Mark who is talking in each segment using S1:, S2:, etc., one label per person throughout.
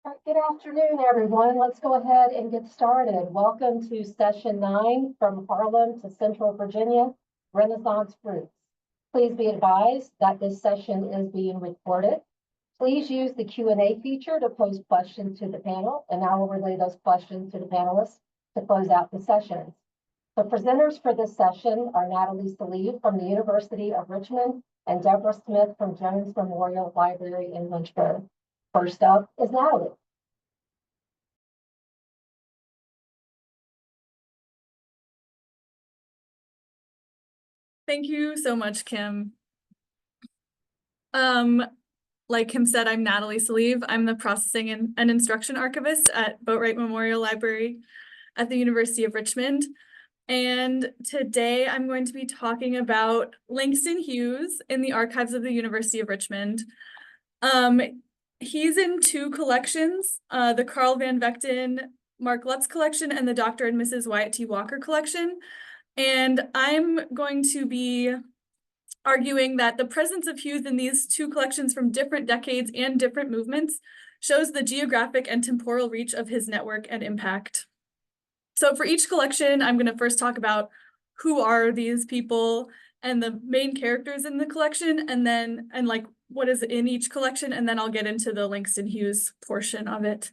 S1: Good afternoon, everyone. Let's go ahead and get started. Welcome to session 9 from Harlem to Central Virginia, Renaissance Roots. Please be advised that this session is being recorded. Please use the Q&A feature to pose questions to the panel, and I will relay those questions to the panelists to close out the sessions. The presenters for this session are Natalie Salieve from the University of Richmond and Deborah Smith from Jones Memorial Library in Lynchburg. First up is Natalie.
S2: Thank you so much, Kim. Like Kim said, I'm Natalie Salieve. I'm the Processing and Instruction Archivist at Boatwright Memorial Library at the University of Richmond. And today I'm going to be talking about Langston Hughes in the archives of the University of Richmond. He's in two collections, the Carl Van Vechten-Mark Lutz collection and the Dr. and Mrs. Wyatt Tee Walker collection. And I'm going to be arguing that the presence of Hughes in these two collections from different decades and different movements shows the geographic and temporal reach of his network and impact. So for each collection, I'm going to first talk about who are these people and the main characters in the collection, and like what is in each collection, and then I'll get into the Langston Hughes portion of it.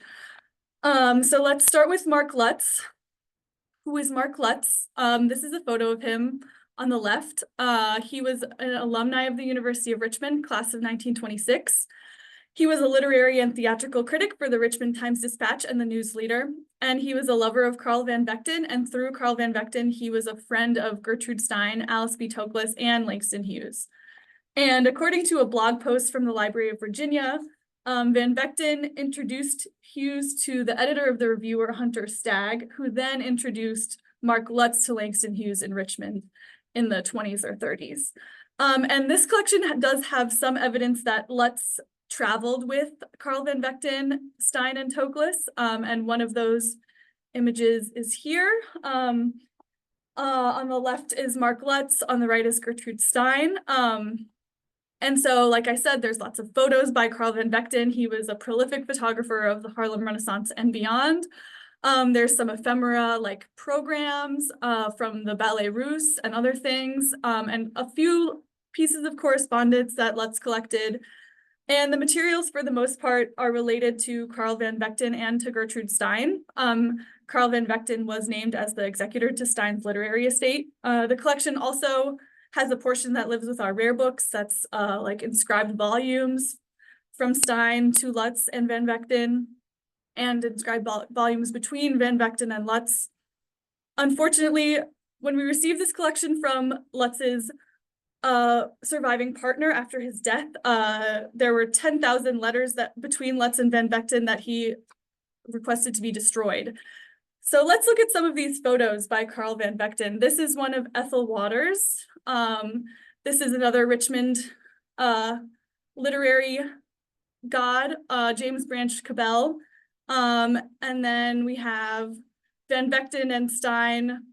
S2: So let's start with Mark Lutz. Who is Mark Lutz? This is a photo of him on the left. He was an alumni of the University of Richmond, class of 1926. He was a literary and theatrical critic for the Richmond Times-Dispatch and the News Leader, and he was a lover of Carl Van Vechten, and through Carl Van Vechten, he was a friend of Gertrude Stein, Alice B. Toklas, and Langston Hughes. And according to a blog post from the Library of Virginia, Van Vechten introduced Hughes to the editor of the Reviewer, Hunter Stagg, who then introduced Mark Lutz to Langston Hughes in Richmond in the 20s or 30s. And this collection does have some evidence that Lutz traveled with Carl Van Vechten, Stein, and Toklas, and one of those images is here. On the left is Mark Lutz, on the right is Gertrude Stein. And so, like I said, there's lots of photos by Carl Van Vechten. He was a prolific photographer of the Harlem Renaissance and beyond. There's some ephemera like programs from the Ballet Russe and other things, and a few pieces of correspondence that Lutz collected. And the materials, for the most part, are related to Carl Van Vechten and to Gertrude Stein. Carl Van Vechten was named as the executor to Stein's literary estate. The collection also has a portion that lives with our rare books. That's like inscribed volumes from Stein to Lutz and Van Vechten, and inscribed volumes between Van Vechten and Lutz. Unfortunately, when we received this collection from Lutz's surviving partner after his death, there were 10,000 letters that between Lutz and Van Vechten that he requested to be destroyed. So let's look at some of these photos by Carl Van Vechten. This is one of Ethel Waters. This is another Richmond literary god, James Branch Cabell. And then we have Van Vechten and Stein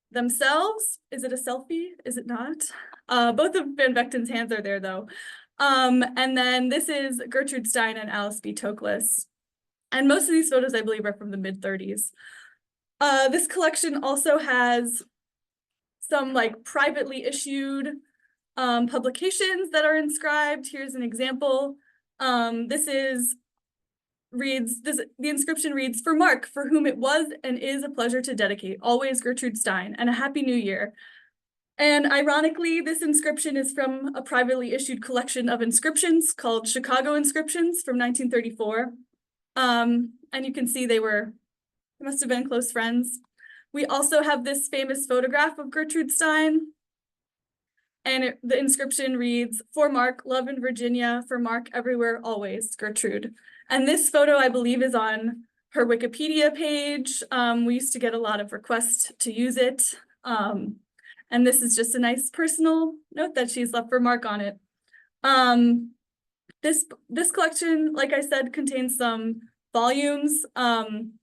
S2: themselves. Is it a selfie? Is it not? Both of Van Vechten's hands are there though. And then this is Gertrude Stein and Alice B. Toklas. And most of these photos, I believe, are from the mid-30s. This collection also has some like privately issued publications that are inscribed. Here's an example. The inscription reads, "For Mark, for whom it was and is a pleasure to dedicate, always Gertrude Stein, and a happy new year." And ironically, this inscription is from a privately issued collection of inscriptions called Chicago Inscriptions from 1934. And you can see they must have been close friends. We also have this famous photograph of Gertrude Stein. And the inscription reads, "For Mark, love in Virginia, for Mark everywhere, always, Gertrude." And this photo, I believe, is on her Wikipedia page. We used to get a lot of requests to use it. And this is just a nice personal note that she's left for Mark on it. This collection, like I said, contains some volumes, and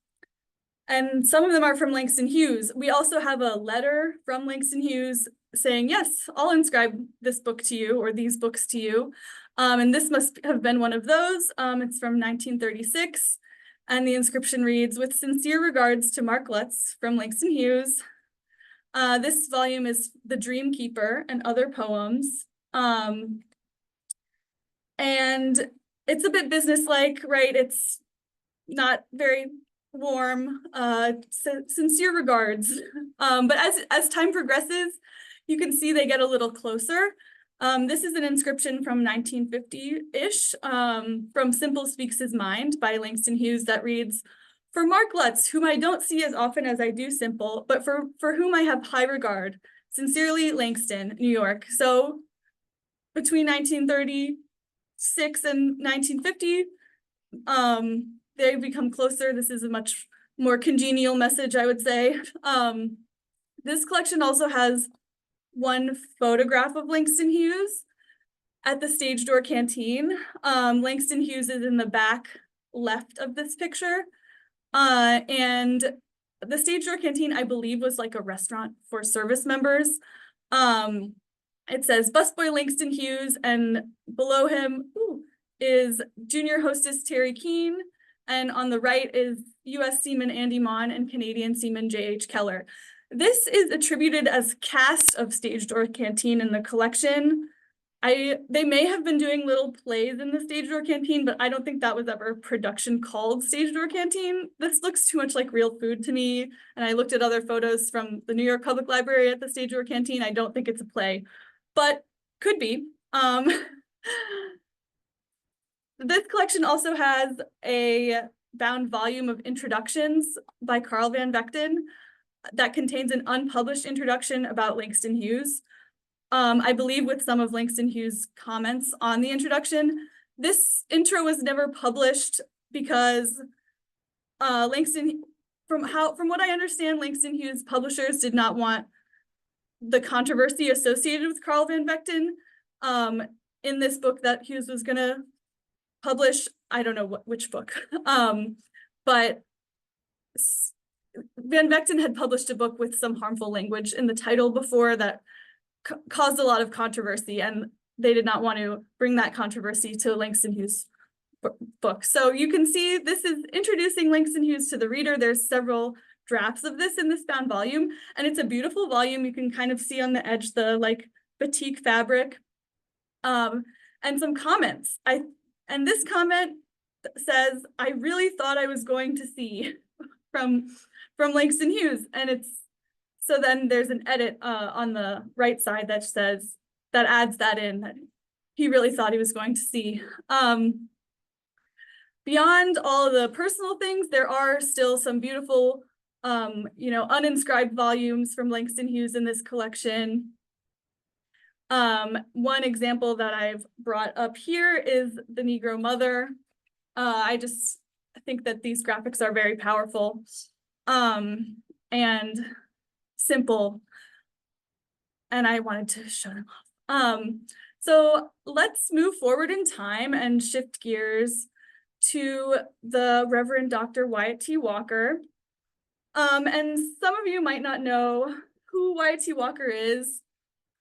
S2: some of them are from Langston Hughes. We also have a letter from Langston Hughes saying, yes, I'll inscribe this book to you or these books to you. And this must have been one of those. It's from 1936. And the inscription reads, with sincere regards to Mark Lutz from Langston Hughes. This volume is The Dream Keeper and Other Poems. And it's a bit businesslike, right? It's not very warm, sincere regards. But as time progresses, you can see they get a little closer. This is an inscription from 1950-ish, from Simple Speaks His Mind by Langston Hughes that reads, for Mark Lutz, whom I don't see as often as I do Simple, but for whom I have high regard, sincerely, Langston, New York. So between 1936 and 1950, they become closer. This is a much more congenial message, I would say. This collection also has one photograph of Langston Hughes at the Stage Door Canteen. Langston Hughes is in the back left of this picture. And the Stage Door Canteen, I believe, was like a restaurant for service members. It says busboy Langston Hughes, and below him is junior hostess Terry Keene, and on the right is U.S. Seaman Andy Mon and Canadian Seaman J.H. Keller. This is attributed as cast of Stage Door Canteen in the collection. They may have been doing little plays in the Stage Door Canteen, but I don't think that was ever a production called Stage Door Canteen. This looks too much like real food to me. And I looked at other photos from the New York Public Library at the Stage Door Canteen. I don't think it's a play, but could be. This collection also has a bound volume of introductions by Carl Van Vechten that contains an unpublished introduction about Langston Hughes. I believe with some of Langston Hughes' comments on the introduction. This intro was never published because Langston, from what I understand, Langston Hughes publishers did not want the controversy associated with Carl Van Vechten in this book that Hughes was gonna publish. I don't know which book, but Van Vechten had published a book with some harmful language in the title before that caused a lot of controversy, and they did not want to bring that controversy to Langston Hughes' book. So you can see this is introducing Langston Hughes to the reader. There's several drafts of this in this bound volume, and it's a beautiful volume. You can kind of see on the edge the like batik fabric, and some comments. And this comment says, "I really thought I was going to see," from Langston Hughes, and it's. So then there's an edit on the right side that says, that adds that in, that he really thought he was going to see. Beyond all of the personal things, there are still some beautiful, uninscribed volumes from Langston Hughes in this collection. One example that I've brought up here is The Negro Mother. I think that these graphics are very powerful. And simple, and I wanted to show them off. So let's move forward in time and shift gears to the Reverend Dr. Wyatt Tee Walker. And some of you might not know who Wyatt Tee Walker is,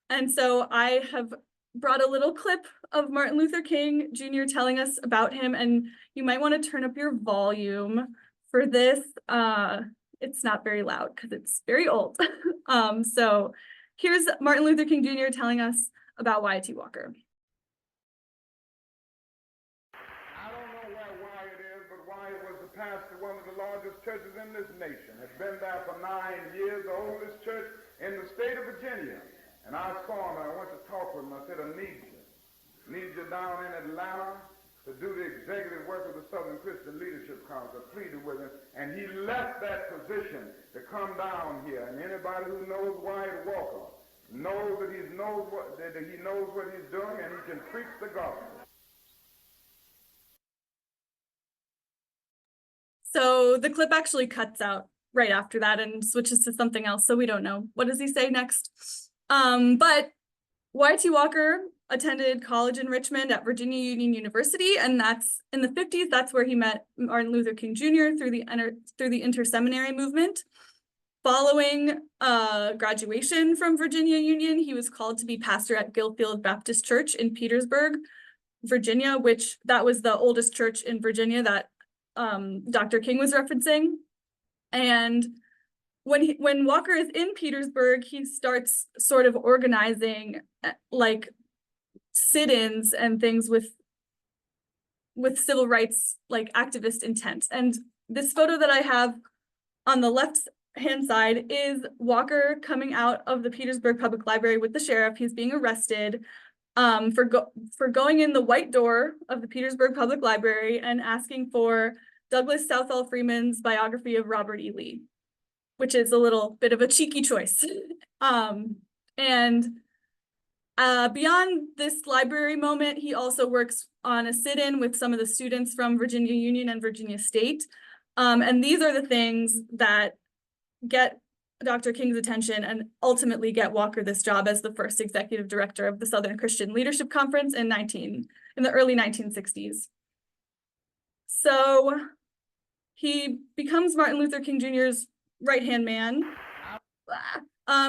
S2: and so I have brought a little clip of Martin Luther King Jr. telling us about him, and you might want to turn up your volume for this. It's not very loud because it's very old. So here's Martin Luther King Jr. telling us about Wyatt Tee Walker.
S3: I don't know where Wyatt is, but Wyatt was the pastor of one of the largest churches in this nation. Had been there for 9 years, the oldest church in the state of Virginia. And I saw him, and I went to talk with him. I said, I need you down in Atlanta to do the executive work of the Southern Christian Leadership Council. I pleaded with him, and he left that position to come down here. And anybody who knows Wyatt Walker knows that he knows what he's doing, and he can preach the gospel.
S2: So the clip actually cuts out right after that and switches to something else, so we don't know. What does he say next? But Wyatt Tee Walker attended college in Richmond at Virginia Union University, and that's in the 50s. That's where he met Martin Luther King Jr. through the interseminary movement. Following graduation from Virginia Union, he was called to be pastor at Gilfield Baptist Church in Petersburg, Virginia, which that was the oldest church in Virginia that Dr. King was referencing. And when Walker is in Petersburg, he starts sort of organizing like sit-ins and things with civil rights like activist intent. And this photo that I have on the left hand side is Walker coming out of the Petersburg Public Library with the sheriff. He's being arrested for going in the white door of the Petersburg Public Library and asking for Douglas Southall Freeman's biography of Robert E. Lee, which is a little bit of a cheeky choice. Beyond this library moment, he also works on a sit-in with some of the students from Virginia Union and Virginia State. And these are the things that get Dr. King's attention and ultimately get Walker this job as the first executive director of the Southern Christian Leadership Conference in the early 1960s. So he becomes Martin Luther King Jr.'s right-hand man.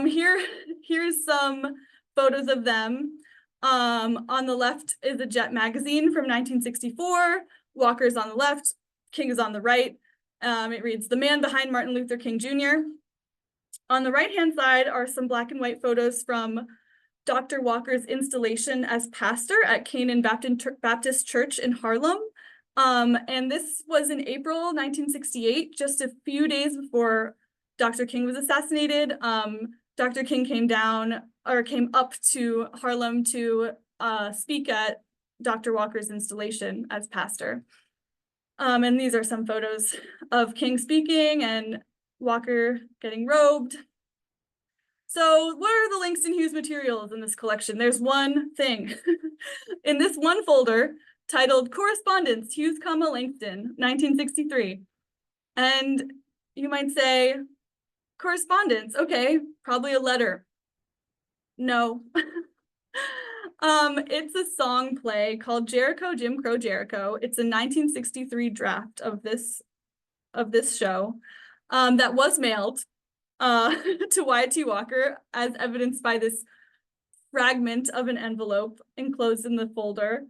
S2: Here's some photos of them. On the left is a Jet magazine from 1964. Walker's on the left, King is on the right. It reads, "The man behind Martin Luther King Jr." On the right-hand side are some black and white photos from Dr. Walker's installation as pastor at Canaan Baptist Church in Harlem. And this was in April 1968, just a few days before Dr. King was assassinated. Dr. King came up to Harlem to speak at Dr. Walker's installation as pastor. And these are some photos of King speaking and Walker getting robed. So what are the Langston Hughes materials in this collection? There's one thing. In this one folder titled Correspondence, Hughes, Langston, 1963. And you might say, correspondence, okay, probably a letter. No. It's a song play called Jerico-Jim Crow, Jericho. It's a 1963 draft of this show that was mailed to Wyatt Tee Walker, as evidenced by this fragment of an envelope enclosed in the folder.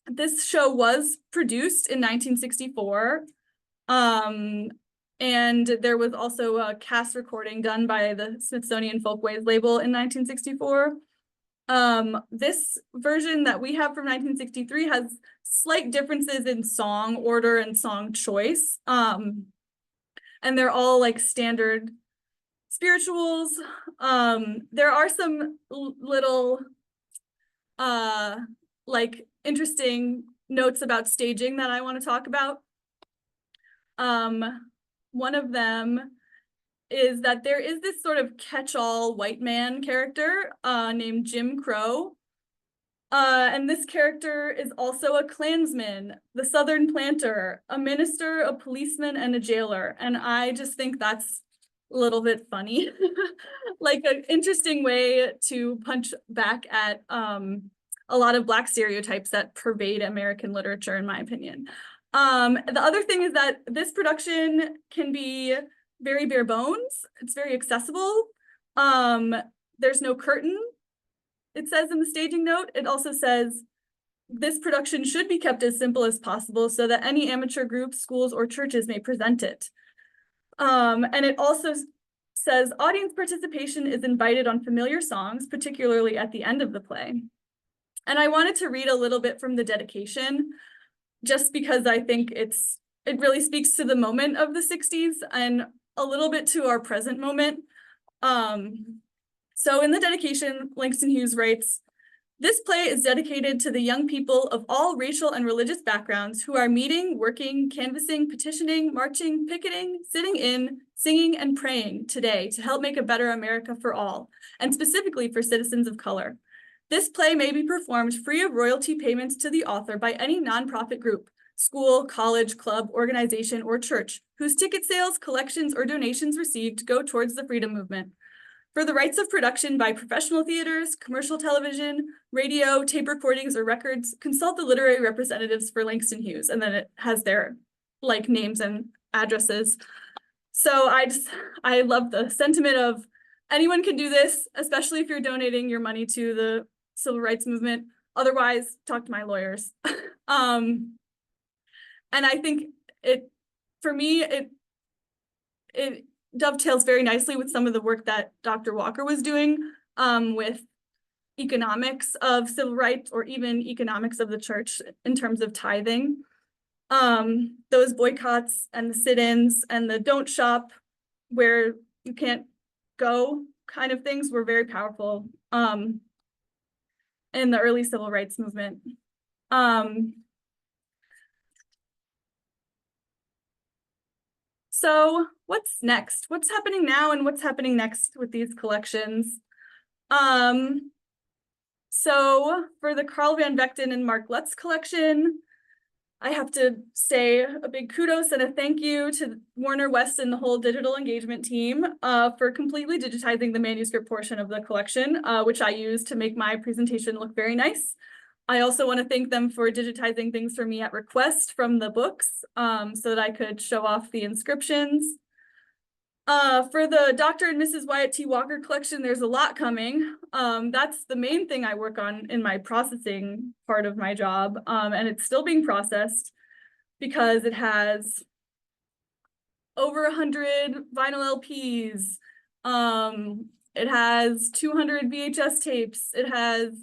S2: This show was produced in 1964. And there was also a cast recording done by the Smithsonian Folkways label in 1964. This version that we have from 1963 has slight differences in song order and song choice. And they're all like standard spirituals. There are some little like interesting notes about staging that I want to talk about. One of them is that there is this sort of catch-all white man character named Jim Crow. And this character is also a Klansman, the Southern planter, a minister, a policeman, and a jailer. And I just think that's a little bit funny. Like an interesting way to punch back at a lot of Black stereotypes that pervade American literature, in my opinion. The other thing is that this production can be very bare bones. It's very accessible. There's no curtain. It says in the staging note. It also says, this production should be kept as simple as possible so that any amateur groups, schools, or churches may present it. And it also says, audience participation is invited on familiar songs, particularly at the end of the play. And I wanted to read a little bit from the dedication, just because I think it really speaks to the moment of the 60s and a little bit to our present moment. So in the dedication, Langston Hughes writes, "This play is dedicated to the young people of all racial and religious backgrounds who are meeting, working, canvassing, petitioning, marching, picketing, sitting in, singing, and praying today to help make a better America for all, and specifically for citizens of color. This play may be performed free of royalty payments to the author by any nonprofit group, school, college, club, organization, or church, whose ticket sales, collections, or donations received go towards the freedom movement. For the rights of production by professional theaters, commercial television, radio, tape recordings, or records, consult the literary representatives for Langston Hughes." And then it has their like names and addresses. So I love the sentiment of anyone can do this, especially if you're donating your money to the civil rights movement. Otherwise, talk to my lawyers. And I think for me, it dovetails very nicely with some of the work that Dr. Walker was doing with economics of civil rights, or even economics of the church in terms of tithing. Those boycotts and the sit-ins and the don't shop where you can't go kind of things were very powerful in the early civil rights movement. So what's next? What's happening now and what's happening next with these collections? So for the Carl Van Vechten-Mark Lutz collection, I have to say a big kudos and a thank you to Warner West and the whole digital engagement team for completely digitizing the manuscript portion of the collection, which I used to make my presentation look very nice. I also want to thank them for digitizing things for me at request from the books so that I could show off the inscriptions. For the Dr. and Mrs. Wyatt Tee Walker collection, there's a lot coming. That's the main thing I work on in my processing part of my job, and it's still being processed because it has over 100 vinyl LPs. It has 200 VHS tapes. It has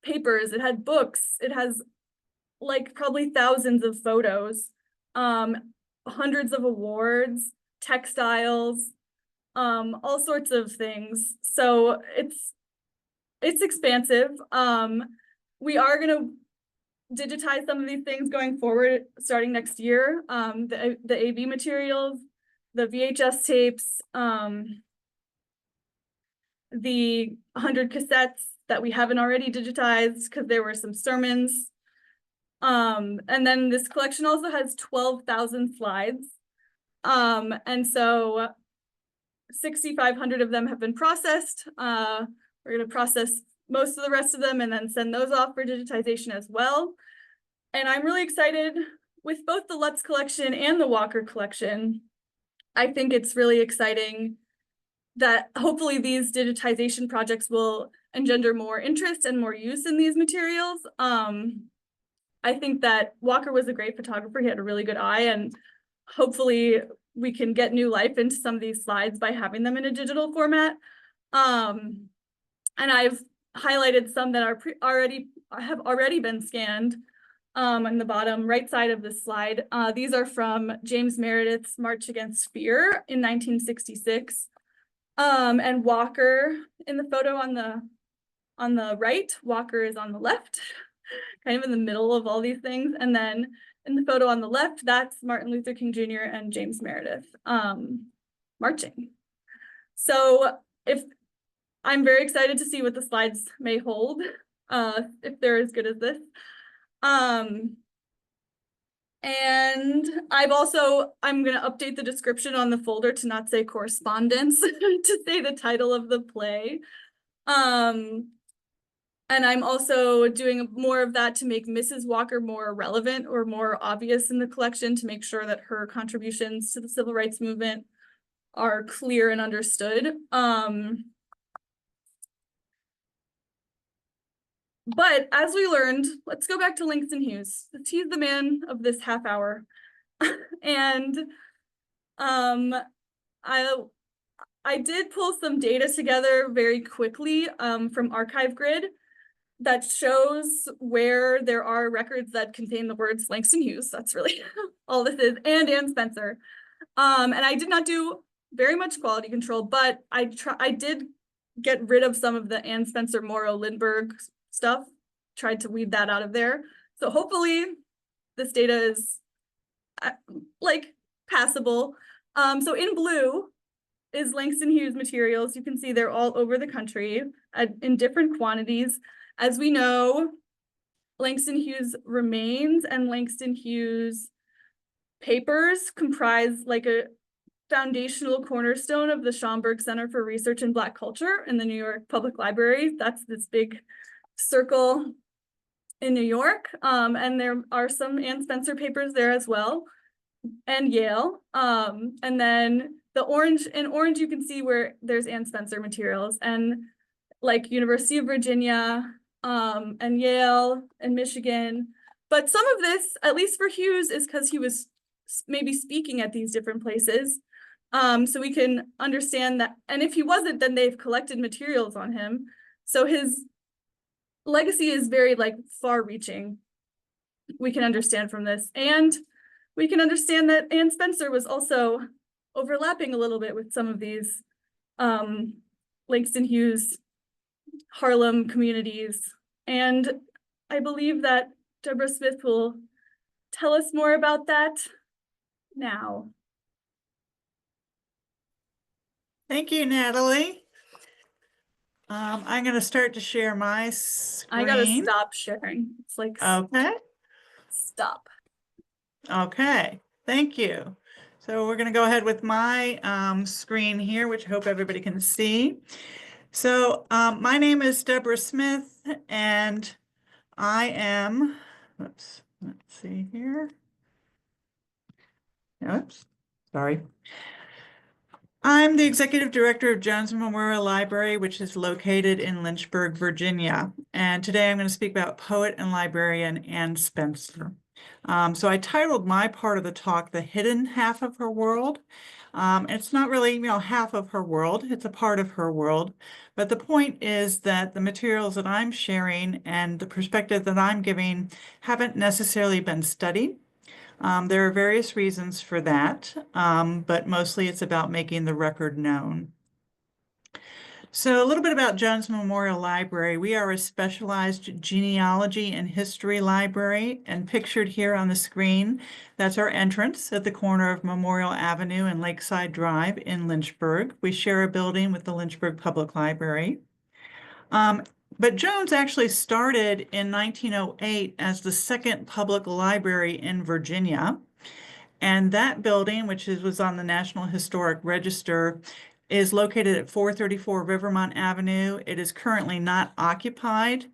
S2: papers. It had books. It has like probably thousands of photos, hundreds of awards, textiles, all sorts of things. So it's expansive. We are going to digitize some of these things going forward starting next year. The AV materials, the VHS tapes, the 100 cassettes that we haven't already digitized because there were some sermons. And then this collection also has 12,000 slides. And so 6,500 of them have been processed. We're going to process most of the rest of them and then send those off for digitization as well. And I'm really excited with both the Lutz collection and the Walker collection. I think it's really exciting that hopefully these digitization projects will engender more interest and more use in these materials. I think that Walker was a great photographer. He had a really good eye, and hopefully we can get new life into some of these slides by having them in a digital format. And I've highlighted some that are have already been scanned on the bottom right side of this slide. These are from James Meredith's March Against Fear in 1966. And Walker in the photo on the right, Walker is on the left, kind of in the middle of all these things. And then in the photo on the left, that's Martin Luther King Jr. and James Meredith marching. So I'm very excited to see what the slides may hold, if they're as good as this. And I'm going to update the description on the folder to not say correspondence, to say the title of the play. And I'm also doing more of that to make Mrs. Walker more relevant or more obvious in the collection, to make sure that her contributions to the civil rights movement are clear and understood. But as we learned, let's go back to Langston Hughes. He's the man of this half hour. And I did pull some data together very quickly from Archive Grid that shows where there are records that contain the words Langston Hughes. That's really all this is, and Spencer. And I did not do very much quality control, but I did get rid of some of the Ann Spencer Morrow Lynchburg stuff, tried to weed that out of there. So hopefully this data is like passable. So in blue is Langston Hughes materials. You can see they're all over the country in different quantities. As we know, Langston Hughes remains and Langston Hughes papers comprise like a foundational cornerstone of the Schomburg Center for Research in Black Culture in the New York Public Library. That's this big circle in New York. And there are some Ann Spencer papers there as well. and Yale. And then in orange, you can see where there's Ann Spencer materials, and like University of Virginia, and Yale and Michigan. But some of this, at least for Hughes, is because he was maybe speaking at these different places. So we can understand that. And if he wasn't, then they've collected materials on him. So his legacy is very like far reaching. We can understand from this. And we can understand that Ann Spencer was also overlapping a little bit with some of these Langston Hughes Harlem communities. And I believe that Deborah Smith will tell us more about that now.
S4: Thank you, Natalie. I'm going to start to share my screen.
S2: I gotta stop sharing. It's like,
S4: Okay.
S2: stop.
S4: Okay. Thank you. So we're going to go ahead with my screen here, which I hope everybody can see. So my name is Deborah Smith, and I am, let's see here. Oops, sorry. I'm the executive director of Jones Memorial Library, which is located in Lynchburg, Virginia. And today I'm going to speak about poet and librarian Ann Spencer. So I titled my part of the talk, The Hidden Half of Her World. It's not really, half of her world, it's a part of her world. But the point is that the materials that I'm sharing and the perspective that I'm giving haven't necessarily been studied. There are various reasons for that, but mostly it's about making the record known. So a little bit about Jones Memorial Library. We are a specialized genealogy and history library, and pictured here on the screen, that's our entrance at the corner of Memorial Avenue and Lakeside Drive in Lynchburg. We share a building with the Lynchburg Public Library. But Jones actually started in 1908 as the second public library in Virginia. And that building, which was on the National Historic Register, is located at 434 Rivermont Avenue. It is currently not occupied.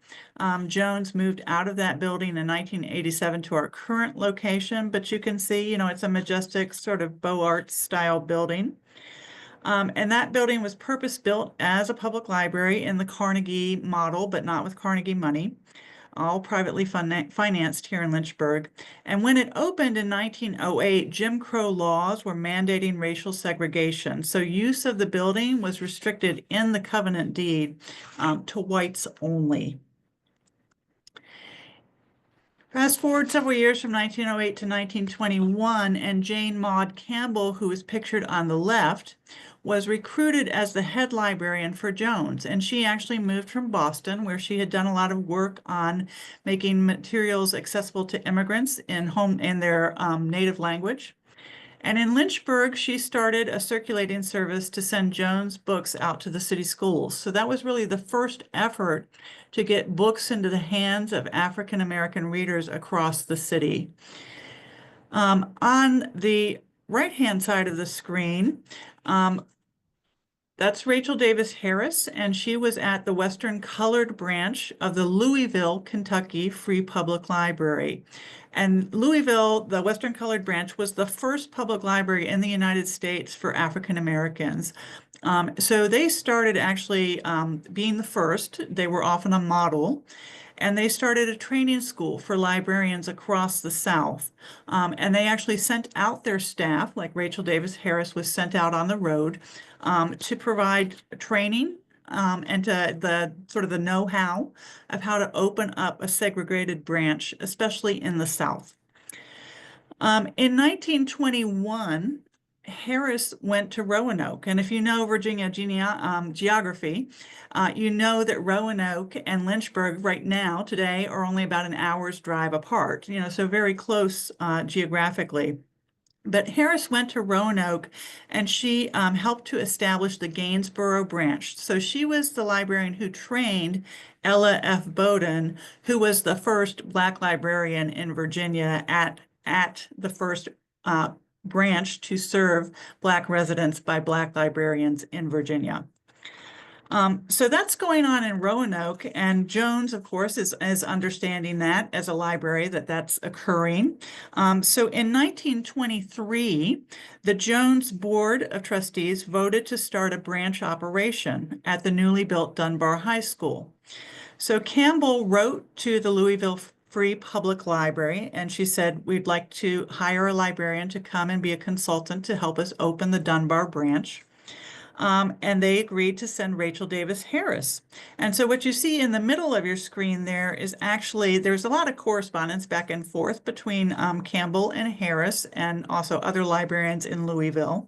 S4: Jones moved out of that building in 1987 to our current location, but you can see, it's a majestic sort of Beaux Arts style building. And that building was purpose-built as a public library in the Carnegie model, but not with Carnegie money, all privately financed here in Lynchburg. And when it opened in 1908, Jim Crow laws were mandating racial segregation. So use of the building was restricted in the covenant deed to whites only. Fast forward several years from 1908 to 1921, and Jane Maud Campbell, who is pictured on the left, was recruited as the head librarian for Jones. And she actually moved from Boston, where she had done a lot of work on making materials accessible to immigrants in their native language. And in Lynchburg, she started a circulating service to send Jones books out to the city schools. So that was really the first effort to get books into the hands of African-American readers across the city. On the right-hand side of the screen, that's Rachel Davis Harris, and she was at the Western Colored Branch of the Louisville, Kentucky Free Public Library. And Louisville, the Western Colored Branch, was the first public library in the United States for African Americans. So they started actually being the first. They were often a model. And they started a training school for librarians across the South. And they actually sent out their staff, like Rachel Davis Harris was sent out on the road to provide training and to the know-how of how to open up a segregated branch, especially in the South. In 1921, Harris went to Roanoke, and if you know Virginia geography, you know that Roanoke and Lynchburg right now, today, are only about an hour's drive apart, so very close geographically. But Harris went to Roanoke, and she helped to establish the Gainsborough branch. So she was the librarian who trained Ella F. Bowden, who was the first Black librarian in Virginia at the first branch to serve Black residents by Black librarians in Virginia. So that's going on in Roanoke, and Jones, of course, is understanding that as a library that's occurring. So in 1923, the Jones Board of Trustees voted to start a branch operation at the newly built Dunbar High School. So Campbell wrote to the Louisville Free Public Library, and she said, we'd like to hire a librarian to come and be a consultant to help us open the Dunbar branch. And they agreed to send Rachel Davis Harris. And so what you see in the middle of your screen there is actually, there's a lot of correspondence back and forth between Campbell and Harris and also other librarians in Louisville.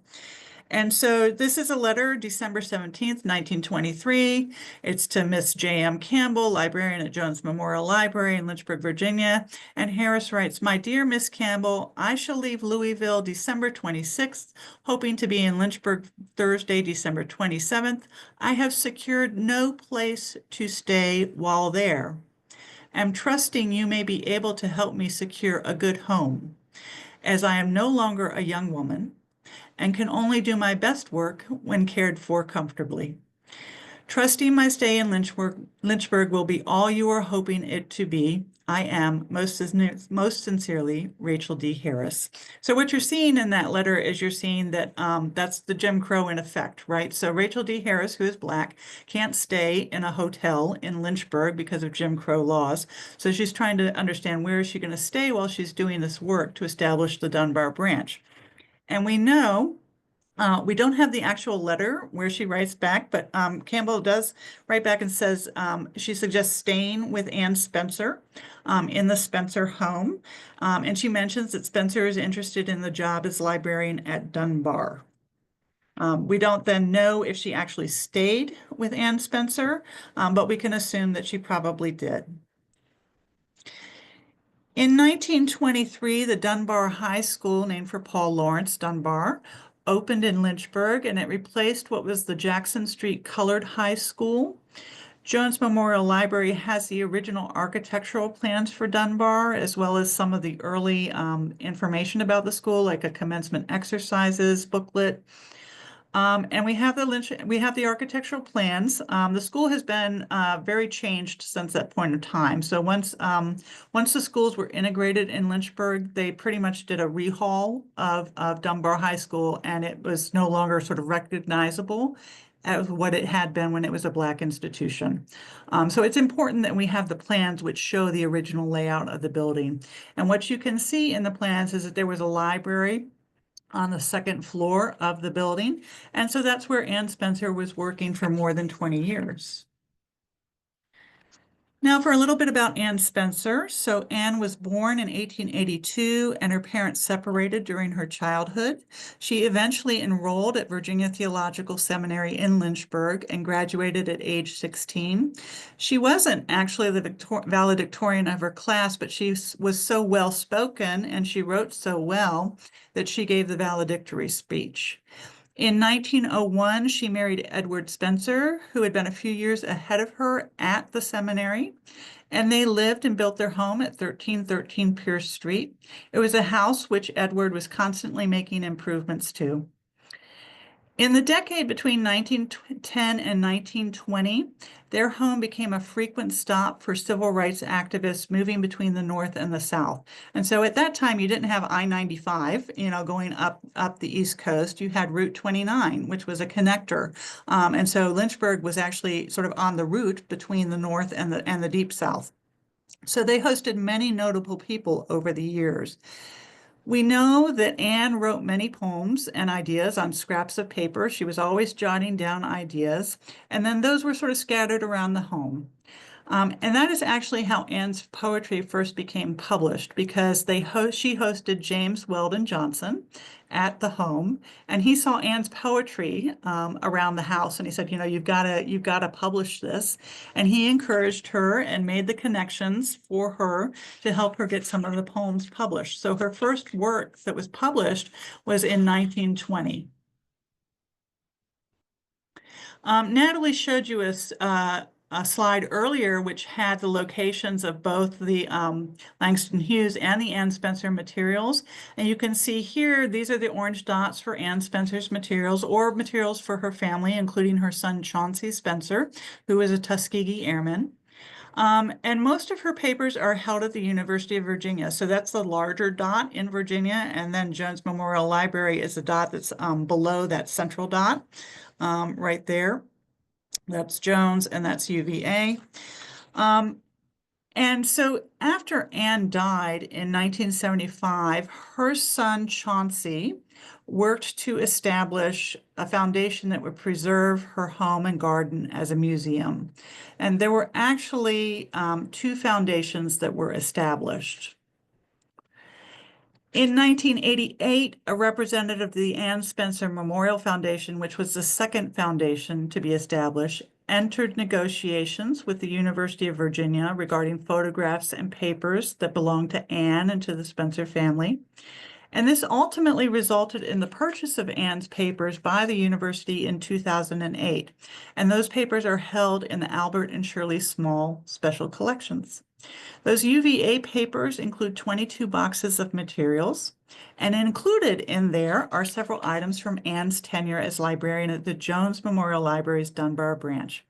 S4: And so this is a letter, December 17th, 1923. It's to Miss J.M. Campbell, librarian at Jones Memorial Library in Lynchburg, Virginia. And Harris writes, "My dear Miss Campbell, I shall leave Louisville December 26th, hoping to be in Lynchburg Thursday, December 27th. I have secured no place to stay while there. I'm trusting you may be able to help me secure a good home, as I am no longer a young woman and can only do my best work when cared for comfortably. Trusting my stay in Lynchburg will be all you are hoping it to be. I am, most sincerely, Rachel D. Harris." So what you're seeing in that letter is you're seeing that that's the Jim Crow in effect, right? So Rachel D. Harris, who is Black, can't stay in a hotel in Lynchburg because of Jim Crow laws. So she's trying to understand where is she going to stay while she's doing this work to establish the Dunbar branch. And we know, we don't have the actual letter where she writes back, but Campbell does write back and says she suggests staying with Ann Spencer in the Spencer home. And she mentions that Spencer is interested in the job as librarian at Dunbar. We don't then know if she actually stayed with Ann Spencer, but we can assume that she probably did. In 1923, the Dunbar High School, named for Paul Lawrence Dunbar, opened in Lynchburg, and it replaced what was the Jackson Street Colored High School. Jones Memorial Library has the original architectural plans for Dunbar, as well as some of the early information about the school, like a commencement exercises booklet. And we have the architectural plans. The school has been very changed since that point of time. So once the schools were integrated in Lynchburg, they pretty much did a rehaul of Dunbar High School, and it was no longer sort of recognizable as what it had been when it was a Black institution. So it's important that we have the plans which show the original layout of the building. And what you can see in the plans is that there was a library on the second floor of the building. And so that's where Ann Spencer was working for more than 20 years. Now for a little bit about Ann Spencer. So Ann was born in 1882 and her parents separated during her childhood. She eventually enrolled at Virginia Theological Seminary in Lynchburg and graduated at age 16. She wasn't actually the valedictorian of her class, but she was so well spoken and she wrote so well that she gave the valedictory speech. In 1901, she married Edward Spencer, who had been a few years ahead of her at the seminary, and they lived and built their home at 1313 Pierce Street. It was a house which Edward was constantly making improvements to. In the decade between 1910 and 1920, their home became a frequent stop for civil rights activists moving between the North and the South. And so at that time, you didn't have I-95, going up the East Coast. You had Route 29, which was a connector. And so Lynchburg was actually sort of on the route between the North and the Deep South. So they hosted many notable people over the years. We know that Anne wrote many poems and ideas on scraps of paper. She was always jotting down ideas, and then those were sort of scattered around the home. And that is actually how Anne's poetry first became published, because she hosted James Weldon Johnson at the home, and he saw Anne's poetry around the house, and he said, you've got to publish this. And he encouraged her and made the connections for her to help her get some of the poems published. So her first work that was published was in 1920. Natalie showed you a a slide earlier which had the locations of both the Langston Hughes and the Ann Spencer materials. And you can see here, these are the orange dots for Ann Spencer's materials or materials for her family, including her son Chauncey Spencer, who is a Tuskegee Airman. And most of her papers are held at the University of Virginia. So that's the larger dot in Virginia. And then Jones Memorial Library is the dot that's below that central dot right there. That's Jones and that's UVA. And so after Anne died in 1975, her son Chauncey worked to establish a foundation that would preserve her home and garden as a museum. And there were actually 2 foundations that were established. In 1988, a representative of the Ann Spencer Memorial Foundation, which was the second foundation to be established, entered negotiations with the University of Virginia regarding photographs and papers that belonged to Anne and to the Spencer family. And this ultimately resulted in the purchase of Anne's papers by the university in 2008. And those papers are held in the Albert and Shirley Small Special Collections. Those UVA papers include 22 boxes of materials, and included in there are several items from Anne's tenure as librarian at the Jones Memorial Library's Dunbar branch.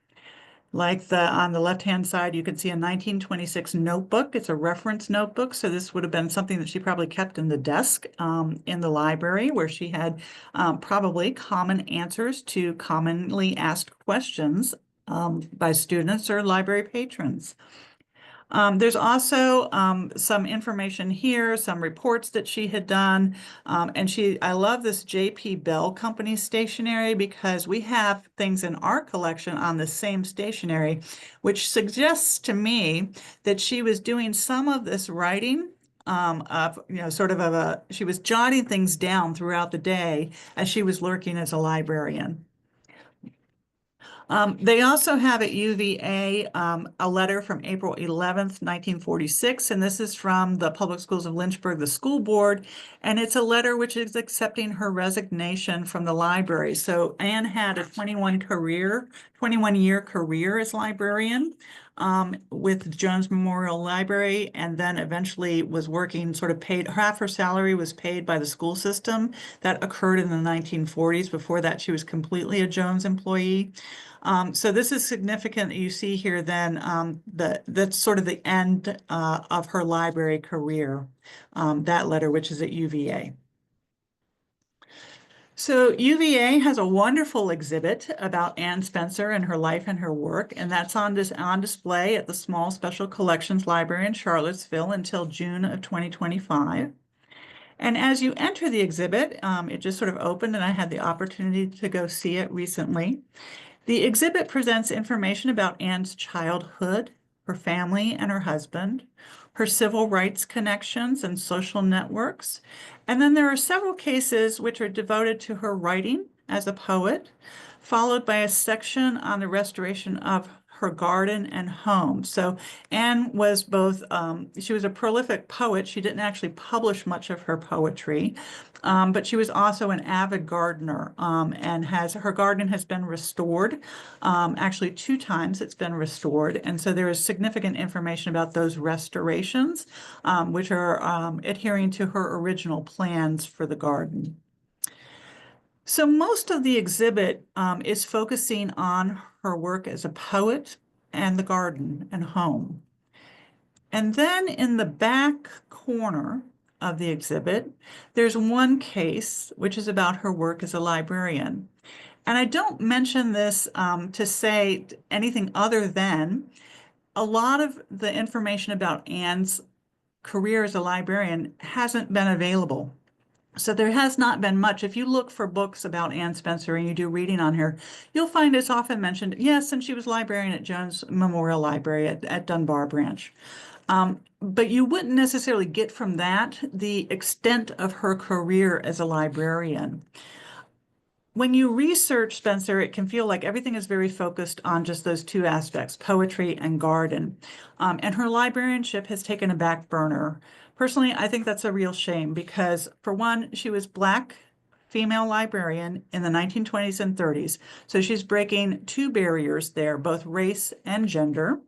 S4: Like on the left-hand side, you can see a 1926 notebook. It's a reference notebook, so this would have been something that she probably kept in the desk in the library, where she had probably common answers to commonly asked questions by students or library patrons. There's also some information here, some reports that she had done. And I love this J.P. Bell Company stationery because we have things in our collection on the same stationery, which suggests to me that she was doing some of this writing she was jotting things down throughout the day as she was working as a librarian. They also have at UVA a letter from April 11th, 1946, and this is from the Public Schools of Lynchburg, the school board, and it's a letter which is accepting her resignation from the library. So Anne had a 21-year career as librarian with Jones Memorial Library, and then eventually was working half her salary was paid by the school system. That occurred in the 1940s. Before that, she was completely a Jones employee. So this is significant. You see here then that's sort of the end of her library career, that letter, which is at UVA. So UVA has a wonderful exhibit about Anne Spencer and her life and her work, and that's on display at the Small Special Collections Library in Charlottesville until June of 2025. And as you enter the exhibit, it just sort of opened and I had the opportunity to go see it recently. The exhibit presents information about Anne's childhood, her family and her husband, her civil rights connections and social networks. And then there are several cases which are devoted to her writing as a poet, followed by a section on the restoration of her garden and home. So Anne was both, she was a prolific poet. She didn't actually publish much of her poetry, but she was also an avid gardener, and her garden has been restored. Actually 2 times it's been restored. And so there is significant information about those restorations, which are adhering to her original plans for the garden. So most of the exhibit is focusing on her work as a poet and the garden and home. And then in the back corner of the exhibit, there's one case which is about her work as a librarian. And I don't mention this to say anything other than a lot of the information about Anne's career as a librarian hasn't been available. So there has not been much. If you look for books about Anne Spencer and you do reading on her, you'll find it's often mentioned, yes, and she was librarian at Jones Memorial Library at Dunbar branch. But you wouldn't necessarily get from that the extent of her career as a librarian. When you research Spencer, it can feel like everything is very focused on just those 2 aspects, poetry and garden. And her librarianship has taken a back burner. Personally, I think that's a real shame because, for one, she was Black, female librarian in the 1920s and 30s. So she's breaking two barriers there, both race and gender,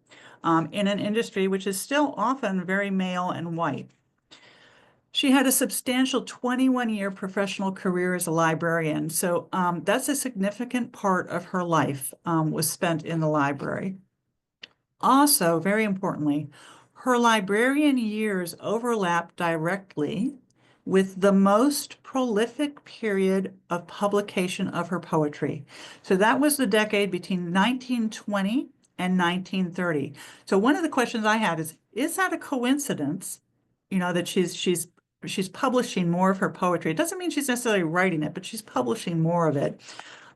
S4: in an industry which is still often very male and white. She had a substantial 21-year professional career as a librarian. So that's a significant part of her life was spent in the library. Also, very importantly, her librarian years overlap directly with the most prolific period of publication of her poetry. So that was the decade between 1920 and 1930. So one of the questions I had is that a coincidence, you know, that she's publishing more of her poetry? It doesn't mean she's necessarily writing it, but she's publishing more of it.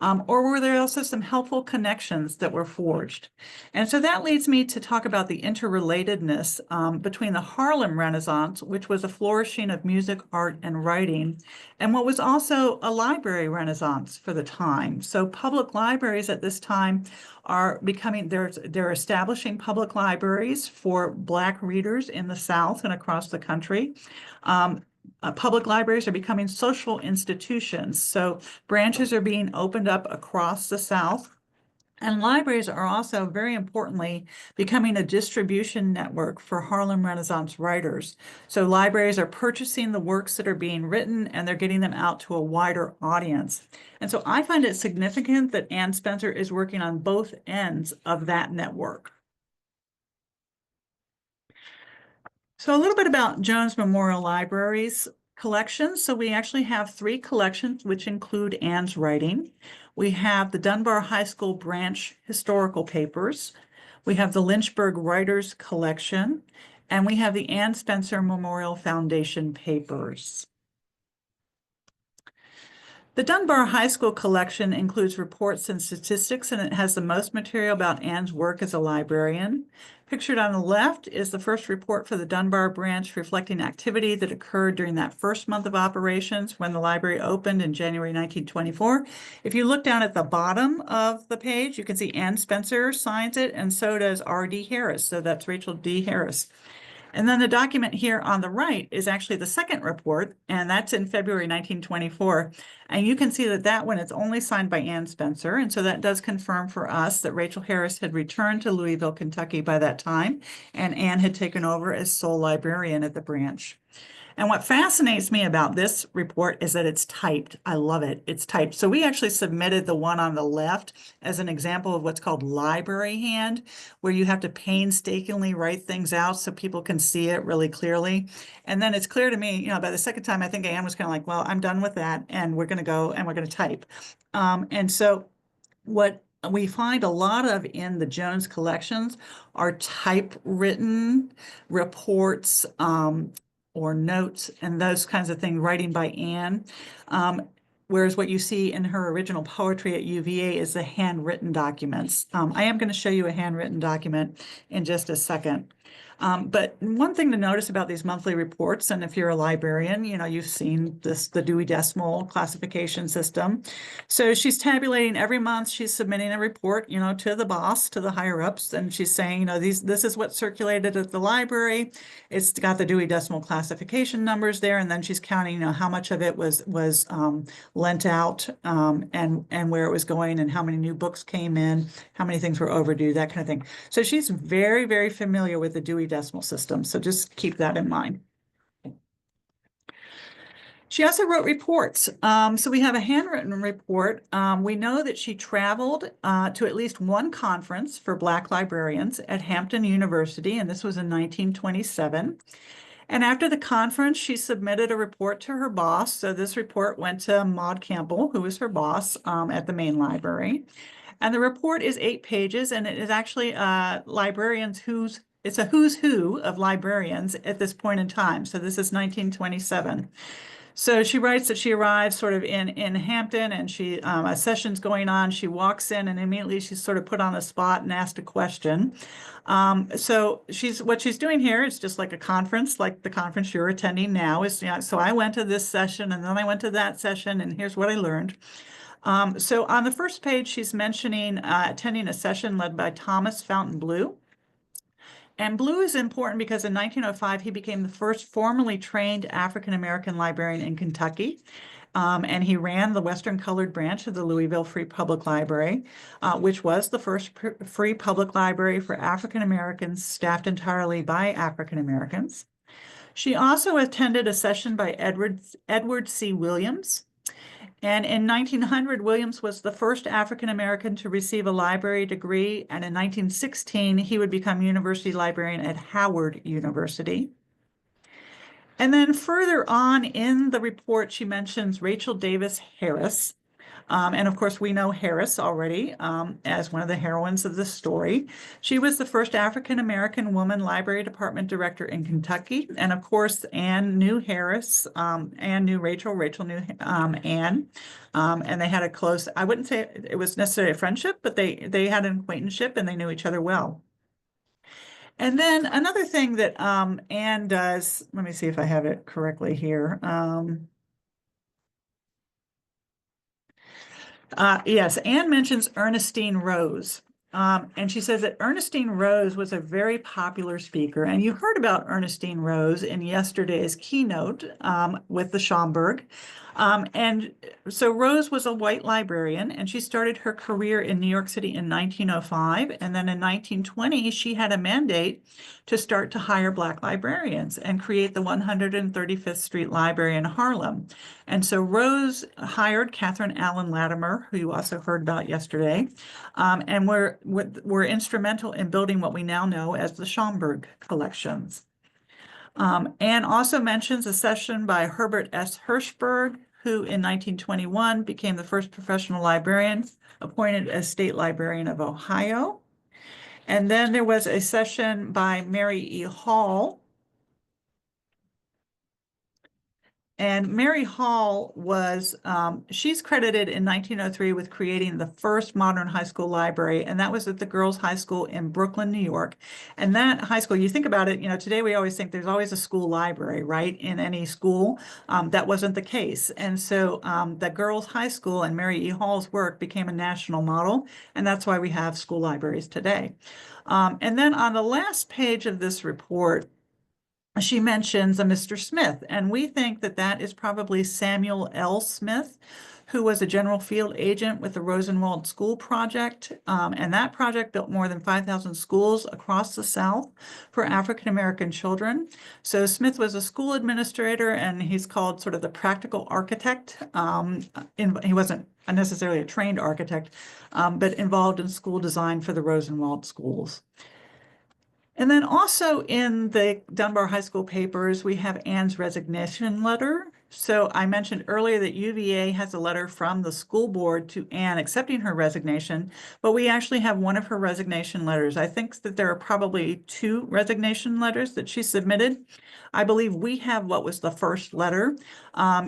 S4: Or were there also some helpful connections that were forged? And so that leads me to talk about the interrelatedness between the Harlem Renaissance, which was a flourishing of music, art, and writing, and what was also a library renaissance for the time. So public libraries at this time are becoming, they're establishing public libraries for Black readers in the South and across the country. Public libraries are becoming social institutions. So branches are being opened up across the South. And libraries are also, very importantly, becoming a distribution network for Harlem Renaissance writers. So libraries are purchasing the works that are being written and they're getting them out to a wider audience. And so I find it significant that Anne Spencer is working on both ends of that network. So a little bit about Jones Memorial Library's collections. So we actually have 3 collections, which include Anne's writing. We have the Dunbar High School branch historical papers. We have the Lynchburg Writers Collection, and we have the Anne Spencer Memorial Foundation papers. The Dunbar High School collection includes reports and statistics, and it has the most material about Anne's work as a librarian. Pictured on the left is the first report for the Dunbar branch reflecting activity that occurred during that first month of operations when the library opened in January 1924. If you look down at the bottom of the page, you can see Anne Spencer signs it, and so does R.D. Harris. So that's Rachel D. Harris. And then the document here on the right is actually the second report, and that's in February 1924. And you can see that that one is only signed by Anne Spencer. And so that does confirm for us that Rachel Harris had returned to Louisville, Kentucky by that time, and Anne had taken over as sole librarian at the branch. And what fascinates me about this report is that it's typed. I love it. It's typed. So we actually submitted the one on the left as an example of what's called library hand, where you have to painstakingly write things out so people can see it really clearly. And then it's clear to me, you know, by the second time, I think Anne was kind of like, well, I'm done with that, and we're going to go and we're going to type. And so what we find a lot of in the Jones collections are typewritten reports, or notes and those kinds of things, writing by Anne. Whereas what you see in her original poetry at UVA is the handwritten documents. I am going to show you a handwritten document in just a second. But one thing to notice about these monthly reports, and if you're a librarian, you know, you've seen this, the Dewey Decimal classification system. So she's tabulating every month, she's submitting a report, you know, to the boss, to the higher ups, and she's saying, you know, this is what circulated at the library. It's got the Dewey Decimal classification numbers there, and then she's counting, you know, how much of it was lent out, and where it was going, and how many new books came in, how many things were overdue, that kind of thing. So she's very, very familiar with the Dewey Decimal system. So just keep that in mind. She also wrote reports. So we have a handwritten report. We know that she traveled to at least one conference for Black librarians at Hampton University, and this was in 1927. And after the conference, she submitted a report to her boss. So this report went to Maud Campbell, who was her boss at the main library. And the report is 8 pages, and it is actually it's a who's who of librarians at this point in time. So this is 1927. So she writes that she arrives sort of in Hampton, and she a session's going on. She walks in, and immediately she's sort of put on the spot and asked a question. So what she's doing here is just like a conference, like the conference you're attending now is, you know, so I went to this session, and then I went to that session, and here's what I learned. So on the first page, she's mentioning attending a session led by Thomas Fountain Blue. And Blue is important because in 1905, he became the first formally trained African-American librarian in Kentucky. And he ran the Western Colored Branch of the Louisville Free Public Library, which was the first free public library for African Americans, staffed entirely by African Americans. She also attended a session by Edward C. Williams. And in 1900, Williams was the first African American to receive a library degree. And in 1916, he would become university librarian at Howard University. And then further on in the report, she mentions Rachel Davis Harris. And of course, we know Harris already as one of the heroines of the story. She was the first African-American woman library department director in Kentucky. And of course, Anne knew Harris, Anne knew Rachel, Rachel knew Anne. And they had a close, I wouldn't say it was necessarily a friendship, but they had an acquaintanceship and they knew each other well. And then another thing that Anne does, let me see if I have it correctly here. Yes, Anne mentions Ernestine Rose. And she says that Ernestine Rose was a very popular speaker. And you heard about Ernestine Rose in yesterday's keynote with the Schomburg. And so Rose was a white librarian, and she started her career in New York City in 1905. And then in 1920, she had a mandate to start to hire Black librarians and create the 135th Street Library in Harlem. And so Rose hired Catherine Allen Latimer, who you also heard about yesterday, and were instrumental in building what we now know as the Schomburg collections. Anne also mentions a session by Herbert S. Hirschberg, who in 1921 became the first professional librarian appointed as state librarian of Ohio. And then there was a session by Mary E. Hall. And Mary Hall was, she's credited in 1903 with creating the first modern high school library, and that was at the Girls High School in Brooklyn, New York. And that high school, you think about it, today we always think there's always a school library, right, in any school. That wasn't the case. And so the Girls High School and Mary E. Hall's work became a national model, and that's why we have school libraries today. And then on the last page of this report, she mentions a Mr. Smith, and we think that that is probably Samuel L. Smith, who was a general field agent with the Rosenwald School Project. And that project built more than 5,000 schools across the South for African-American children. So Smith was a school administrator, and he's called sort of the practical architect. He wasn't necessarily a trained architect, but involved in school design for the Rosenwald schools. And then also in the Dunbar High School papers, we have Anne's resignation letter. So I mentioned earlier that UVA has a letter from the school board to Anne accepting her resignation, but we actually have one of her resignation letters. I think that there are probably 2 resignation letters that she submitted. I believe we have what was the first letter.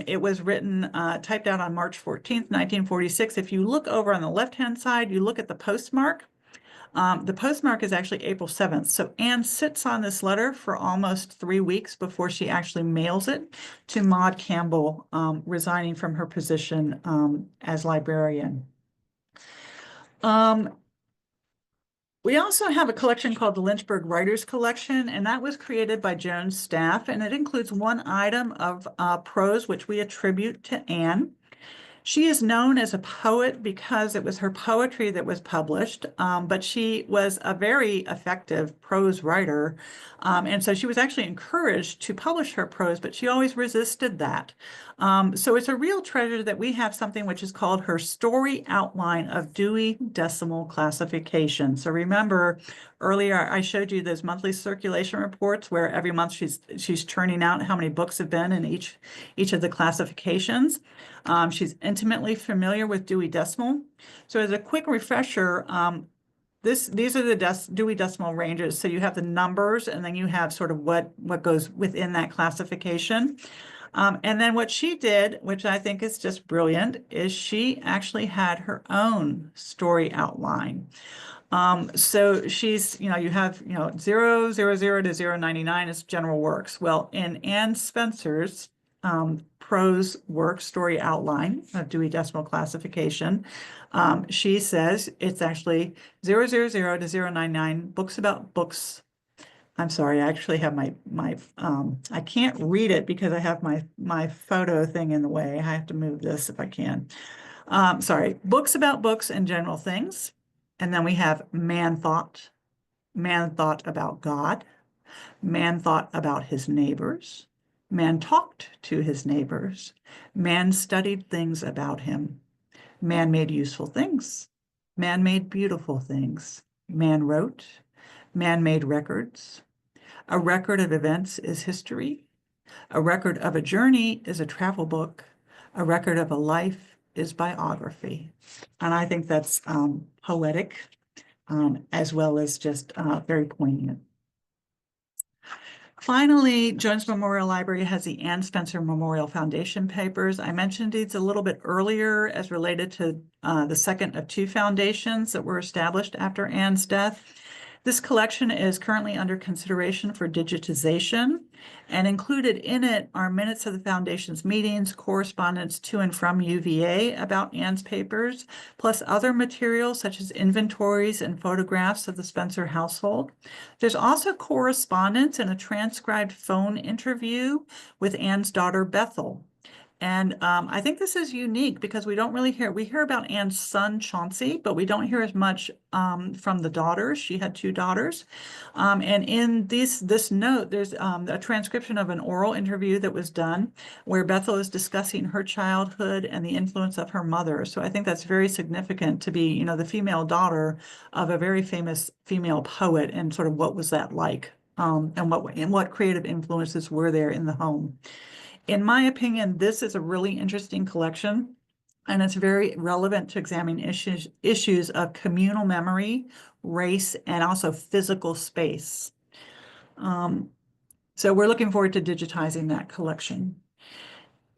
S4: It was written, typed out on March 14th, 1946. If you look over on the left-hand side, you look at the postmark. The postmark is actually April 7th. So Anne sits on this letter for almost 3 weeks before she actually mails it to Maud Campbell, resigning from her position as librarian. We also have a collection called the Lynchburg Writers Collection, and that was created by Joan's staff, and it includes one item of prose which we attribute to Anne. She is known as a poet because it was her poetry that was published, but she was a very effective prose writer. And so she was actually encouraged to publish her prose, but she always resisted that. So it's a real treasure that we have something which is called her story outline of Dewey Decimal Classification. So remember, earlier I showed you those monthly circulation reports where every month she's churning out how many books have been in each of the classifications. She's intimately familiar with Dewey Decimal. So as a quick refresher, these are the Dewey Decimal ranges. So you have the numbers, and then you have sort of what goes within that classification. And then what she did, which I think is just brilliant, is she actually had her own story outline. So she's, you have, 000 to 099 is general works. Well, in Anne Spencer's prose work story outline of Dewey Decimal Classification, she says it's actually 000 to 099 books about books I'm sorry, I actually have I can't read it because I have my photo thing in the way. I have to move this if I can. Sorry, books about books and general things. And then we have man thought about God. Man thought about his neighbors. Man talked to his neighbors. Man studied things about him. Man made useful things. Man made beautiful things. Man wrote. Man made records. A record of events is history. A record of a journey is a travel book. A record of a life is biography. And I think that's poetic, as well as just very poignant. Finally, Jones Memorial Library has the Ann Spencer Memorial Foundation papers. I mentioned these a little bit earlier as related to the second of two foundations that were established after Ann's death. This collection is currently under consideration for digitization, and included in it are minutes of the foundation's meetings, correspondence to and from UVA about Ann's papers, plus other materials such as inventories and photographs of the Spencer household. There's also correspondence and a transcribed phone interview with Ann's daughter, Bethel. And I think this is unique because we hear about Anne's son, Chauncey, but we don't hear as much from the daughters. She had two daughters. And in this note, there's a transcription of an oral interview that was done where Bethel is discussing her childhood and the influence of her mother. So I think that's very significant to be, the female daughter of a very famous female poet, and sort of what was that like, and what creative influences were there in the home. In my opinion, this is a really interesting collection, and it's very relevant to examine issues of communal memory, race, and also physical space. So we're looking forward to digitizing that collection.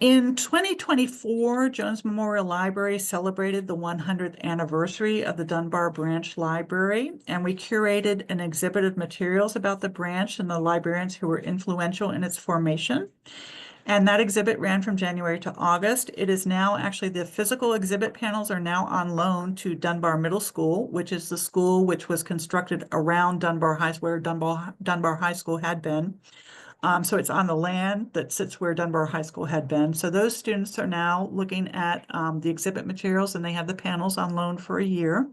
S4: In 2024, Jones Memorial Library celebrated the 100th anniversary of the Dunbar Branch Library, and we curated an exhibit of materials about the branch and the librarians who were influential in its formation. And that exhibit ran from January to August. It is now actually, the physical exhibit panels are now on loan to Dunbar Middle School, which is the school which was constructed around Dunbar High, where Dunbar High School had been. So it's on the land that sits where Dunbar High School had been. So those students are now looking at the exhibit materials, and they have the panels on loan for a year.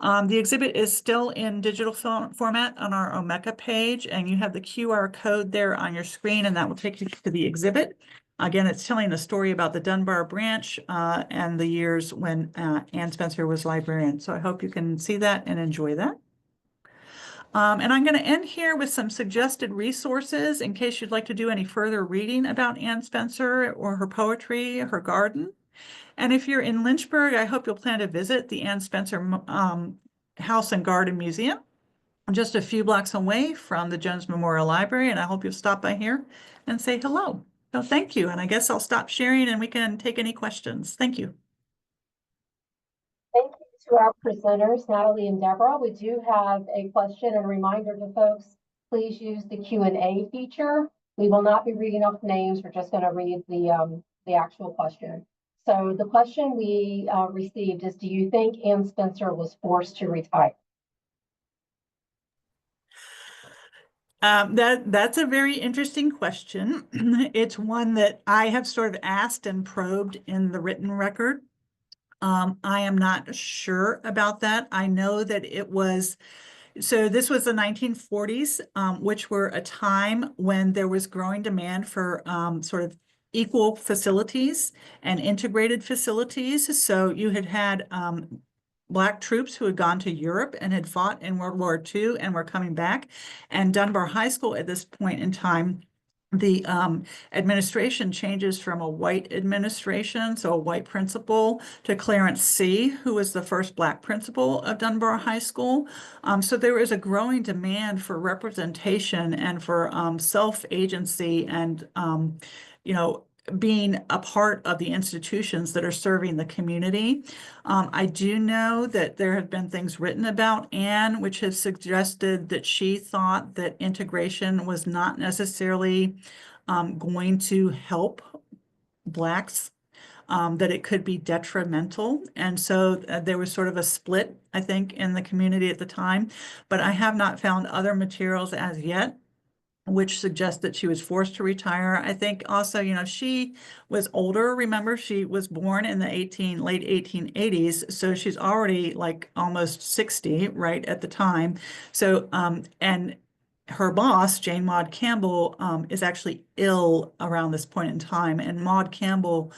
S4: The exhibit is still in digital format on our Omeka page, and you have the QR code there on your screen, and that will take you to the exhibit. Again, it's telling a story about the Dunbar branch and the years when Ann Spencer was librarian. So I hope you can see that and enjoy that. And I'm going to end here with some suggested resources in case you'd like to do any further reading about Ann Spencer or her poetry, her garden. And if you're in Lynchburg, I hope you'll plan to visit the Ann Spencer House and Garden Museum, just a few blocks away from the Jones Memorial Library. And I hope you'll stop by here and say hello. So thank you. And I guess I'll stop sharing and we can take any questions. Thank you.
S1: Thank you to our presenters, Natalie and Deborah. We do have a question and a reminder to folks, please use the Q&A feature. We will not be reading off names. We're just going to read the actual question. So the question we received is, do you think Ann Spencer was forced to retire?
S4: That's a very interesting question. It's one that I have sort of asked and probed in the written record. I am not sure about that. I know that it was, so this was the 1940s, which were a time when there was growing demand for sort of equal facilities and integrated facilities. So you had Black troops who had gone to Europe and had fought in World War II and were coming back. And Dunbar High School at this point in time, the administration changes from a white administration, so a white principal, to Clarence C., who was the first Black principal of Dunbar High School. So there is a growing demand for representation and for self-agency and, being a part of the institutions that are serving the community. I do know that there have been things written about Ann, which has suggested that she thought that integration was not necessarily going to help Blacks that it could be detrimental. And so there was sort of a split, I think, in the community at the time, but I have not found other materials as yet which suggests that she was forced to retire. I think also, she was older. Remember, she was born in the late 1880s, so she's already like almost 60, right, at the time. So, and her boss, Jane Maud Campbell, is actually ill around this point in time, and Maud Campbell,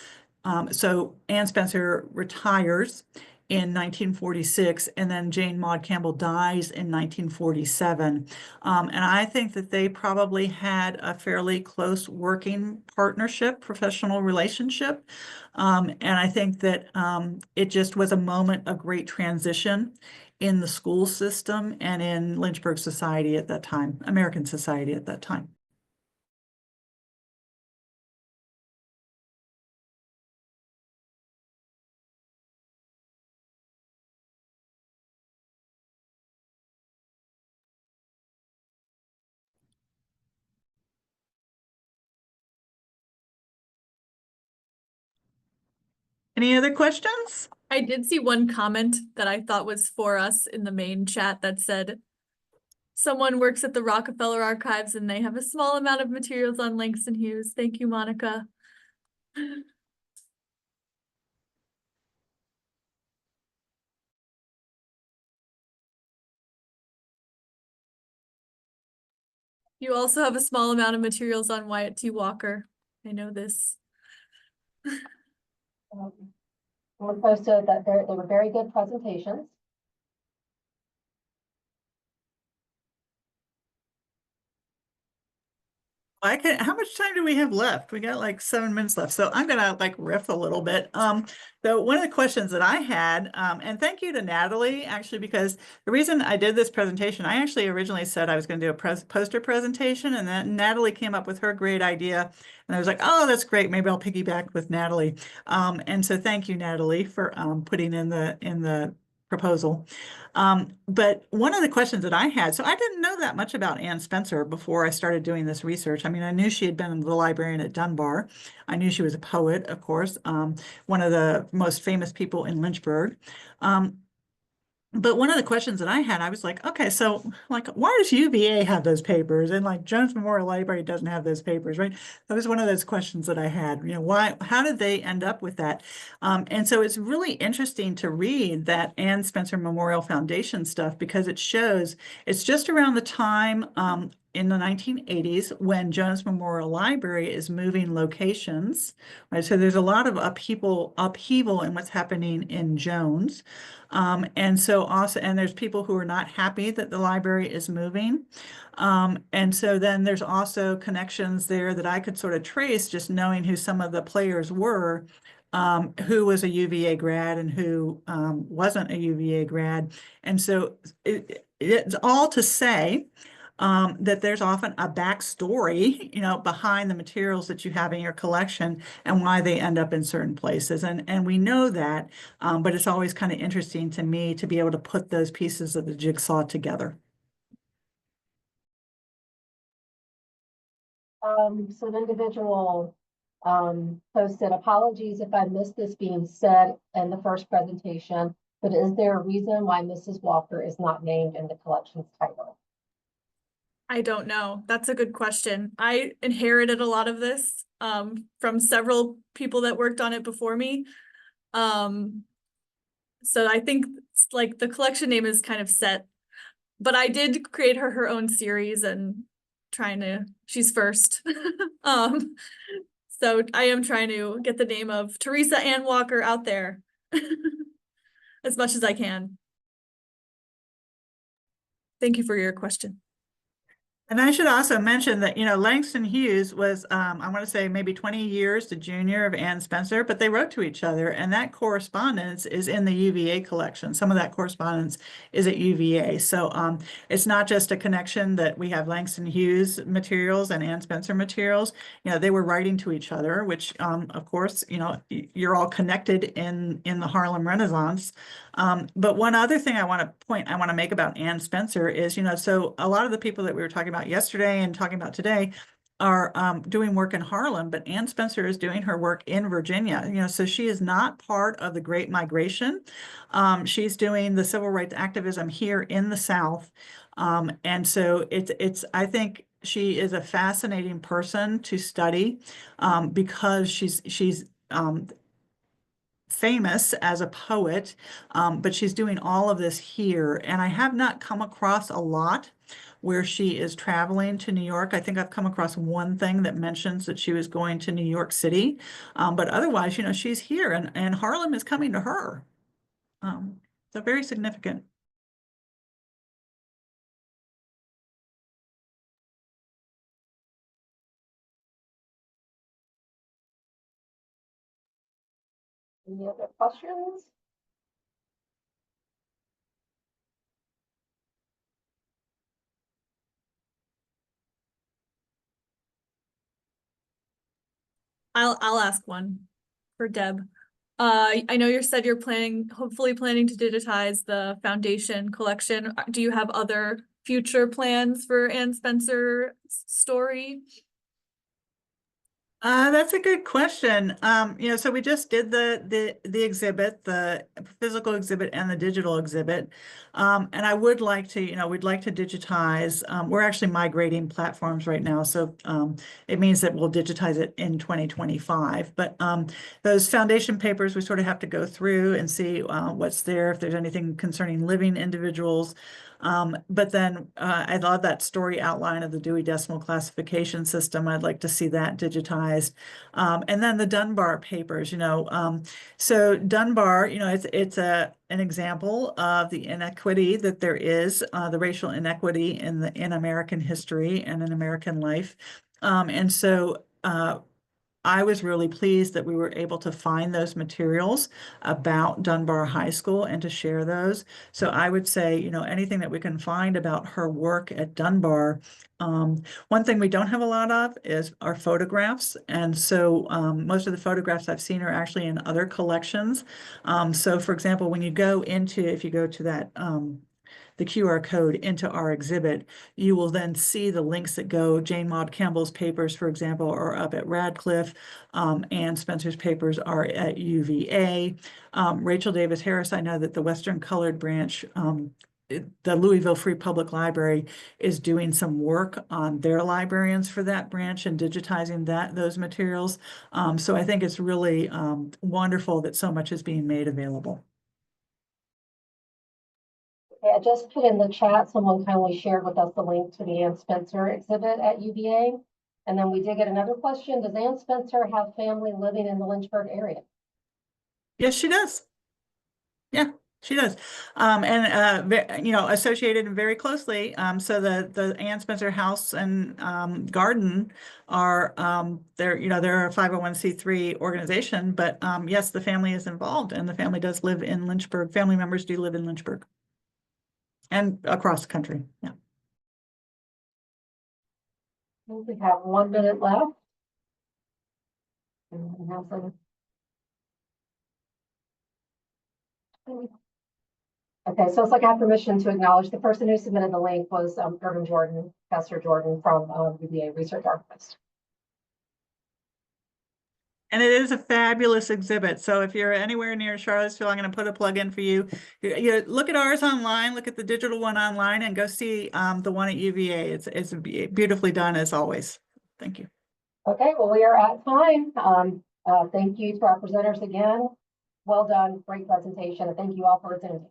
S4: so Anne Spencer retires in 1946, and then Jane Maud Campbell dies in 1947. And I think that they probably had a fairly close working partnership, professional relationship. And I think that it just was a moment of great transition in the school system and in Lynchburg society at that time, American society at that time. Any other questions?
S2: I did see one comment that I thought was for us in the main chat that said, someone works at the Rockefeller Archives and they have a small amount of materials on Langston Hughes. Thank you, Monica. You also have a small amount of materials on Wyatt Tee Walker. I know this.
S1: We posted that they were very good presentations.
S4: How much time do we have left? We got like 7 minutes left. So I'm gonna like riff a little bit. So one of the questions that I had, and thank you to Natalie, actually, because the reason I did this presentation, I actually originally said I was gonna do a poster presentation, and then Natalie came up with her great idea. And I was like, oh, that's great. Maybe I'll piggyback with Natalie. And so thank you, Natalie, for putting in the proposal. But one of the questions that I had, so I didn't know that much about Anne Spencer before I started doing this research. I mean, I knew she had been the librarian at Dunbar. I knew she was a poet, of course, one of the most famous people in Lynchburg. But one of the questions that I had, I was like, okay, so like, why does UVA have those papers? And like Jones Memorial Library doesn't have those papers, right? That was one of those questions that I had, how did they end up with that? And so it's really interesting to read that Anne Spencer Memorial Foundation stuff, because it shows it's just around the time in the 1980s when Jones Memorial Library is moving locations, right? So there's a lot of upheaval in what's happening in Jones. And so also, and there's people who are not happy that the library is moving. And so then there's also connections there that I could sort of trace just knowing who some of the players were, who was a UVA grad and who wasn't a UVA grad. And so it's all to say that there's often a backstory, behind the materials that you have in your collection and why they end up in certain places. And we know that, but it's always kind of interesting to me to be able to put those pieces of the jigsaw together.
S1: Some individual posted, apologies if I missed this being said in the first presentation, but is there a reason why Mrs. Walker is not named in the collection's title?
S2: I don't know. That's a good question. I inherited a lot of this from several people that worked on it before me. So I think like the collection name is kind of set, but I did create her own series and she's first. So I am trying to get the name of Teresa Ann Walker out there as much as I can. Thank you for your question.
S4: And I should also mention that, Langston Hughes was, I want to say maybe 20 years the junior of Anne Spencer, but they wrote to each other, and that correspondence is in the UVA collection. Some of that correspondence is at UVA. So it's not just a connection that we have Langston Hughes materials and Anne Spencer materials. They were writing to each other, which, of course, you're all connected in the Harlem Renaissance. But one other thing I want to make about Anne Spencer is, so a lot of the people that we were talking about yesterday and talking about today are doing work in Harlem, but Ann Spencer is doing her work in Virginia. So she is not part of the Great Migration. She's doing the civil rights activism here in the South. And so I think she is a fascinating person to study because she's famous as a poet, but she's doing all of this here. And I have not come across a lot where she is traveling to New York. I think I've come across one thing that mentions that she was going to New York City. But otherwise, she's here and Harlem is coming to her. So very significant.
S1: Any other questions?
S2: I'll ask one for Deb. I know you said you're hopefully planning to digitize the foundation collection. Do you have other future plans for Ann Spencer's story?
S4: That's a good question. So we just did the exhibit, the physical exhibit and the digital exhibit. And I would like to, we'd like to digitize. We're actually migrating platforms right now. So it means that we'll digitize it in 2025. But those foundation papers, we sort of have to go through and see what's there, if there's anything concerning living individuals. But then I love that story outline of the Dewey Decimal Classification System. I'd like to see that digitized. And then the Dunbar papers, so Dunbar, it's an example of the inequity that there is, the racial inequity in American history and in American life. And so I was really pleased that we were able to find those materials about Dunbar High School and to share those. So I would say, anything that we can find about her work at Dunbar. One thing we don't have a lot of are photographs. And so most of the photographs I've seen are actually in other collections. So for example, if you go to that the QR code into our exhibit, you will then see the links that go. Jane Maud Campbell's papers, for example, are up at Radcliffe. Ann Spencer's papers are at UVA. Rachel Davis Harris, I know that the Western Colored Branch, the Louisville Free Public Library, is doing some work on their librarians for that branch and digitizing those materials. So I think it's really wonderful that so much is being made available.
S1: I just put in the chat, someone kindly shared with us the link to the Ann Spencer exhibit at UVA. And then we did get another question. Does Ann Spencer have family living in the Lynchburg area?
S4: Yes, she does. Yeah, she does. Associated very closely. So the Ann Spencer House and Garden are they're a 501c3 organization, but yes, the family is involved and the family does live in Lynchburg. Family members do live in Lynchburg. And across the country, yeah.
S1: We have 1 minute left. Okay, so it's like I have permission to acknowledge the person who submitted the link was Irvin Jordan, Professor Jordan from UVA Research Archivist.
S4: And it is a fabulous exhibit. So if you're anywhere near Charlottesville, I'm going to put a plug in for you. You look at ours online, look at the digital one online, and go see the one at UVA. It's beautifully done as always. Thank you.
S1: Okay, well, we are at time. Thank you to our presenters again. Well done, great presentation, and thank you all for attending.